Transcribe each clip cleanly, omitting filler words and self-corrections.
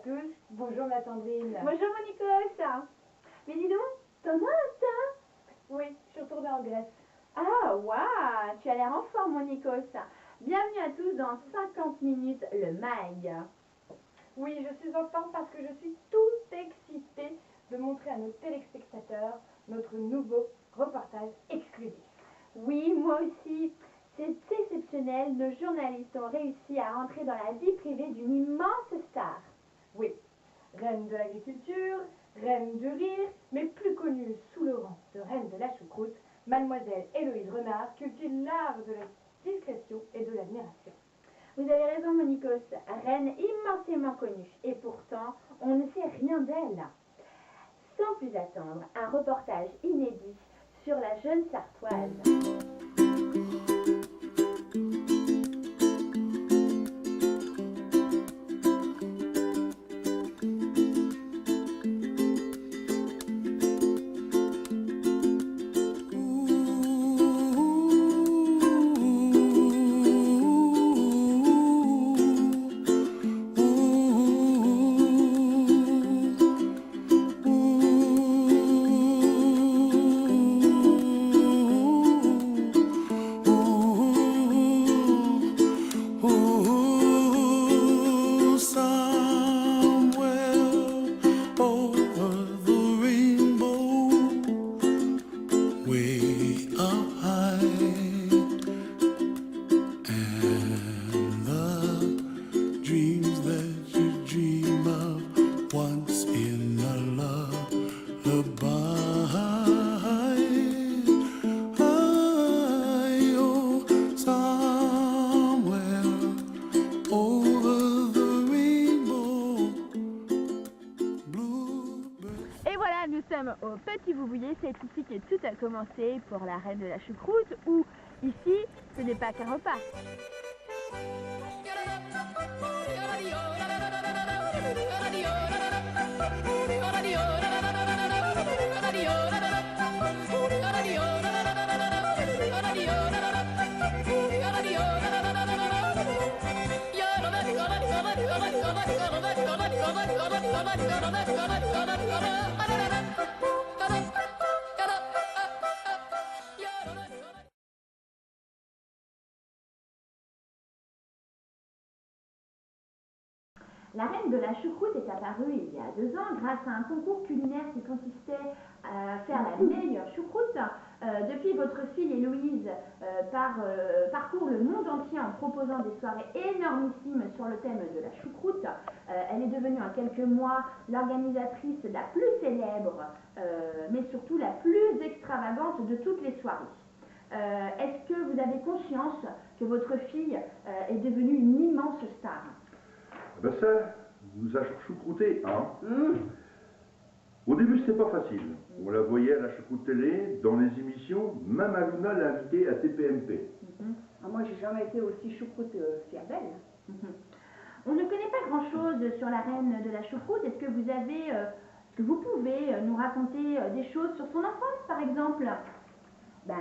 tous. Bonjour ma Sandrine. Bonjour mon Nikos. Mais dis donc, t'en as un teint? Oui, je suis retournée en Grèce. Ah, waouh, tu as l'air en forme mon Nikos. Bienvenue à tous dans 50 minutes le MAG. Oui, je suis en forme parce que je suis toute excitée de montrer à nos téléspectateurs notre nouveau reportage exclusif. Oui, moi aussi. C'est exceptionnel, nos journalistes ont réussi à rentrer dans la vie privée d'une immense star. Oui, reine de l'agriculture, reine du rire, mais plus connue sous le rang de reine de la choucroute, mademoiselle Héloïse Renard cultive l'art de la discrétion et de l'admiration. Vous avez raison mon Nikos, reine immensément connue, et pourtant on ne sait rien d'elle. Sans plus attendre, un reportage inédit sur la jeune Sartoise. Et voilà, nous sommes au Petit Boubouillet, c'est ici que tout a commencé pour la reine de la choucroute, où ici, ce n'est pas qu'un repas. La reine de la choucroute est apparue il y a 2 ans grâce à un concours culinaire qui consistait à faire la meilleure choucroute. Depuis, votre fille Héloïse parcourt le monde entier en proposant des soirées énormissimes sur le thème de la choucroute. Elle est devenue en quelques mois l'organisatrice la plus célèbre, mais surtout la plus extravagante de toutes les soirées. Est-ce que vous avez conscience que votre fille est devenue une immense star? Ben ça nous a choucrouté, hein. Au début, c'était pas facile. On la voyait à la choucroute télé, dans les émissions, même Aluna l'a invitée à TPMP. Ah, moi, j'ai jamais été aussi choucroute fière d'elle. On ne connaît pas grand-chose sur la reine de la choucroute. Est-ce que vous pouvez nous raconter des choses sur son enfance, par exemple? Ben,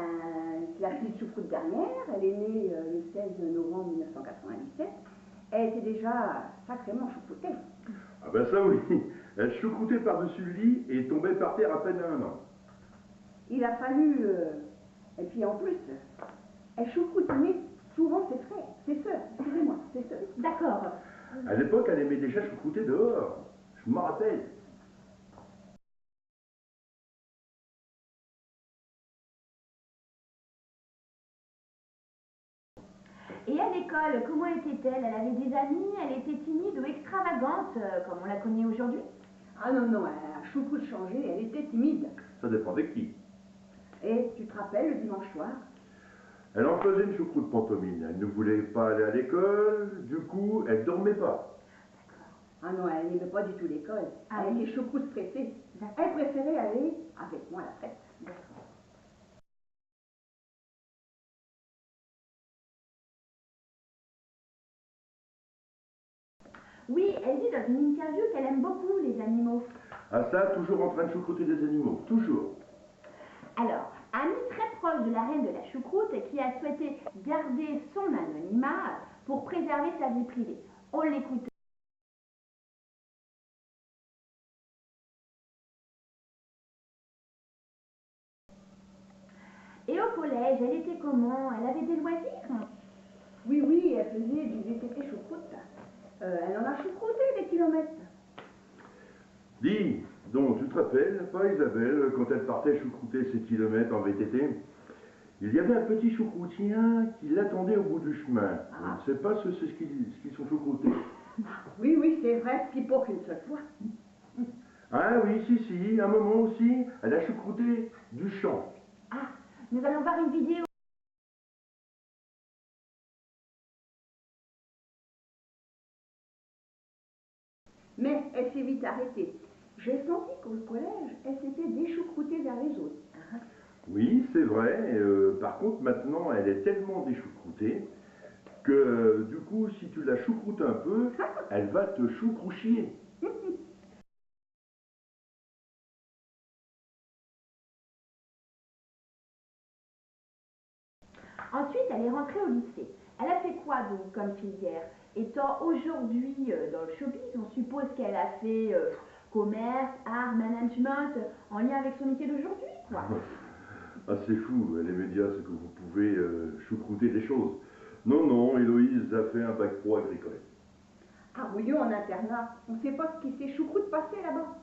c'est la petite choucroute dernière. Elle est née le 16 novembre 1997. Elle était déjà sacrément choucroutée. Ah ben ça oui, elle choucroutait par-dessus le lit et tombait par terre à peine à 1 an. Il a fallu... et puis en plus, elle choucroutait souvent ses sœurs, excusez-moi, ses sœurs. D'accord. À l'époque, elle aimait déjà choucrouter dehors. Je m'en rappelle. Et à l'école, comment était-elle? Elle avait des amis? Elle était timide ou extravagante, comme on la connaît aujourd'hui? Ah non, non, elle a choucroute changé, elle était timide. Ça dépend de qui. Et tu te rappelles, le dimanche soir? Elle en faisait une choucroute pantomime. Elle ne voulait pas aller à l'école, du coup, elle dormait pas. Ah non, elle n'aimait pas du tout l'école. Ah Elle oui. était choucroute stressée. Elle préférait aller avec moi à la fête. D'accord. Oui, elle dit dans une interview qu'elle aime beaucoup les animaux. Ah ça, toujours en train de choucrouter des animaux. Toujours. Alors, ami très proche de la reine de la choucroute qui a souhaité garder son anonymat pour préserver sa vie privée. On l'écoute. collège, elle était comment? Elle avait des loisirs? Oui, oui, elle faisait du VTT choucroute. Elle en a choucrouté des kilomètres. Dis, donc tu te rappelles, pas Isabelle, quand elle partait choucrouter ses kilomètres en VTT, il y avait un petit choucroutien qui l'attendait au bout du chemin. Je ne sais pas ce qu'ils sont choucroutés. Oui, oui, c'est vrai, puis pas qu'une seule fois. Ah oui, si, un moment aussi, elle a choucrouté du champ. Ah, nous allons voir une vidéo. Mais elle s'est vite arrêtée. J'ai senti qu'au collège, elle s'était déchoucroutée vers les autres. Oui, c'est vrai. Par contre, maintenant, elle est tellement déchoucroutée que, du coup, si tu la choucroutes un peu, elle va te choucrouchier. Ensuite, elle est rentrée au lycée. Elle a fait quoi donc comme filière? Étant aujourd'hui dans le showbiz, on suppose qu'elle a fait commerce, art, management, en lien avec son métier d'aujourd'hui, quoi. Ah, c'est fou, les médias, c'est que vous pouvez choucrouter des choses. Non, non, Héloïse a fait un bac pro agricole. Ah oui, en internat, on ne sait pas ce qui s'est choucroute passé là-bas.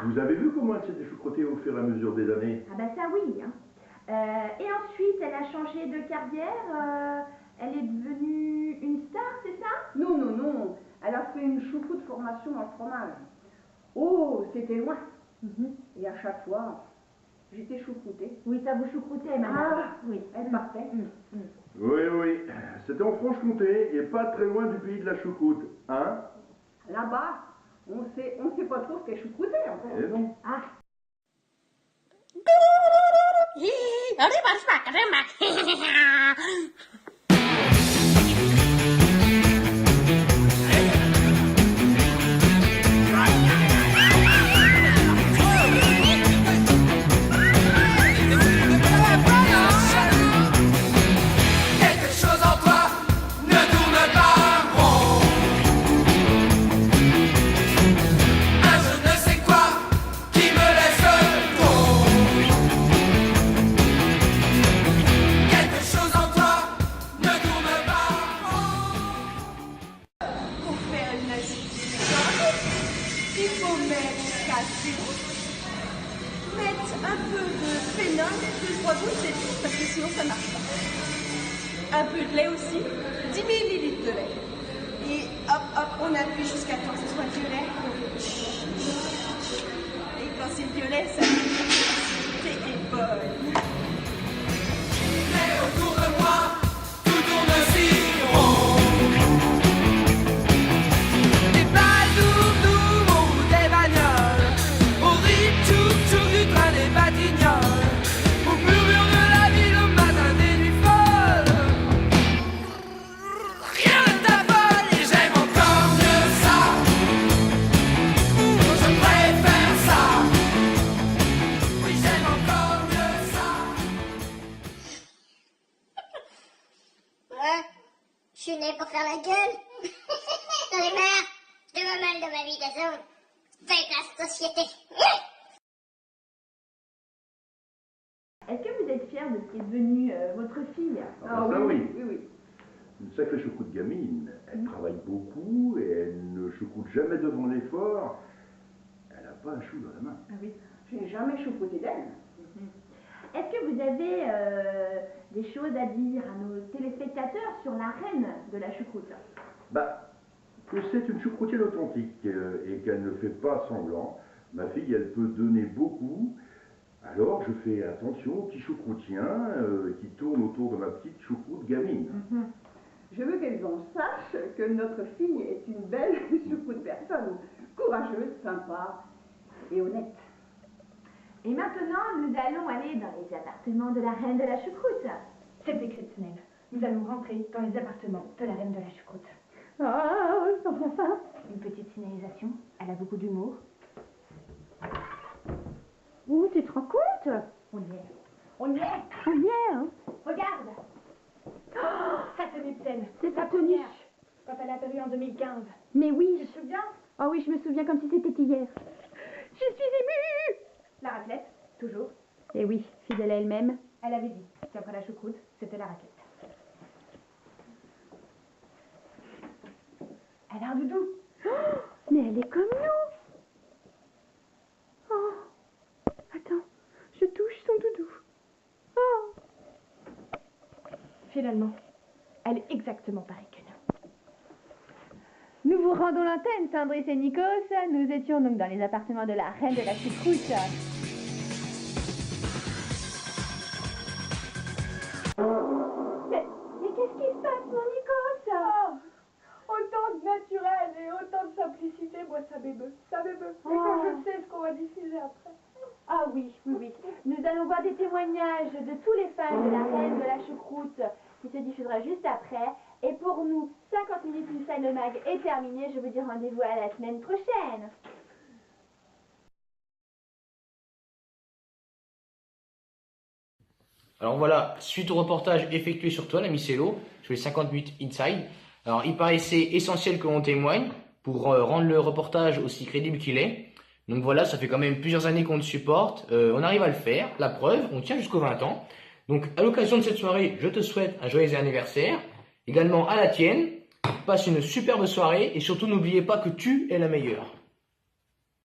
Vous avez vu comment elle s'est déchoucroutée au fur et à mesure des années? Ah ben ça oui, hein. Et ensuite, elle a changé de carrière, elle est devenue une star, c'est ça? Non, non, non, elle a fait une choucroute formation dans le fromage. Oh, c'était loin. Et à chaque fois, j'étais choucroutée. Oui, ça vous choucroutait, madame. Ah, oui. elle partait. Oui, oui, c'était en Franche-Comté et pas très loin du pays de la choucroute, hein? Là-bas, on sait pas trop ce qu'est choucrouté encore. Eh non. Ah, Quelque chose en toi ne tourne pas rond. Un je ne sais quoi qui me laisse tomber. Quelque chose en toi ne tourne pas rond. Pour faire une agilité, il faut mettre calcium, mettre un peu de phénol, 2-3 gouttes, c'est tout, parce que sinon ça marche pas. Un peu de lait aussi, 10 millilitres de lait. Et hop, hop, on appuie jusqu'à temps que ce soit violet. Et quand c'est violet, ça veut dire que l'activité est bonne. Mais autour de moi, tout tourne si rond. Des balles ou des bagnoles, au rythme tchouk-tchouk du train des Batignolles, au murmure de la ville au matin des nuits folles. Rien ne t'affole et j'aime encore mieux ça. Je préfère ça. Oui, j'aime encore mieux ça. Ouais, je suis né pour faire la gueule. J'en ai marre. Je me mal de ma vie d'assaut. Vive la société. est-ce que vous êtes fière de ce qui est devenu votre fille? Ah, ça oui. Oui, oui. Une sacrée choucroute gamine. Elle travaille beaucoup et elle ne choucroute jamais devant l'effort. Elle a pas un chou dans la main. Ah oui. Je n'ai jamais choucrouté d'elle. Est-ce que vous avez des choses à dire à nos téléspectateurs sur la reine de la choucroute? Bah, que c'est une choucroutienne authentique et qu'elle ne fait pas semblant. Ma fille, elle peut donner beaucoup. Alors, je fais attention aux petits choucroutiens qui tournent autour de ma petite choucroute gamine. Je veux qu'elles en sachent que notre fille est une belle choucroute personne, courageuse, sympa et honnête. Et maintenant, nous allons aller dans les appartements de la reine de la choucroute. C'est exceptionnel. Nous allons rentrer dans les appartements de la reine de la choucroute. Oh, sans fin. Une petite signalisation. Elle a beaucoup d'humour. Oh, tu te rends compte? On y est. On y est. On y est, hein? Regarde. Oh, sa tenue de scène. C'est sa La tenue. première, quand elle a apparu en 2015. Mais Tu oui. te souviens? Oh oui, je me souviens comme si c'était hier. Je suis émue. La raclette, toujours. Et oui, fidèle à elle-même. Elle avait dit qu'après la choucroute, c'était la raclette. Elle a un doudou. Oh, mais elle est comme nous. Oh, attends, je touche son doudou. Oh. Finalement, elle est exactement pareille que nous. Nous vous rendons l'antenne, Sandris et Nikos. Nous étions donc dans les appartements de la reine de la choucroute. Mais qu'est-ce qui se passe, mon Nikos? Oh, autant de naturel et autant de simplicité, moi ça m'émeut, ça m'émeut. Et quand je sais ce qu'on va diffuser après. Ah oui, oui, oui. Nous allons voir des témoignages de tous les fans de la reine de la choucroute qui se diffusera juste après. Et pour nous, 50 minutes Inside le Mag est terminé. Je vous dis rendez-vous à la semaine prochaine. Alors voilà, suite au reportage effectué sur toi, l'ami Cello, sur les 50 minutes Inside, alors il paraissait essentiel que l'on témoigne pour rendre le reportage aussi crédible qu'il est. Donc voilà, ça fait quand même plusieurs années qu'on te supporte, on arrive à le faire, la preuve, on tient jusqu'aux 20 ans. Donc à l'occasion de cette soirée, je te souhaite un joyeux anniversaire, également à la tienne, passe une superbe soirée et surtout n'oubliez pas que tu es la meilleure.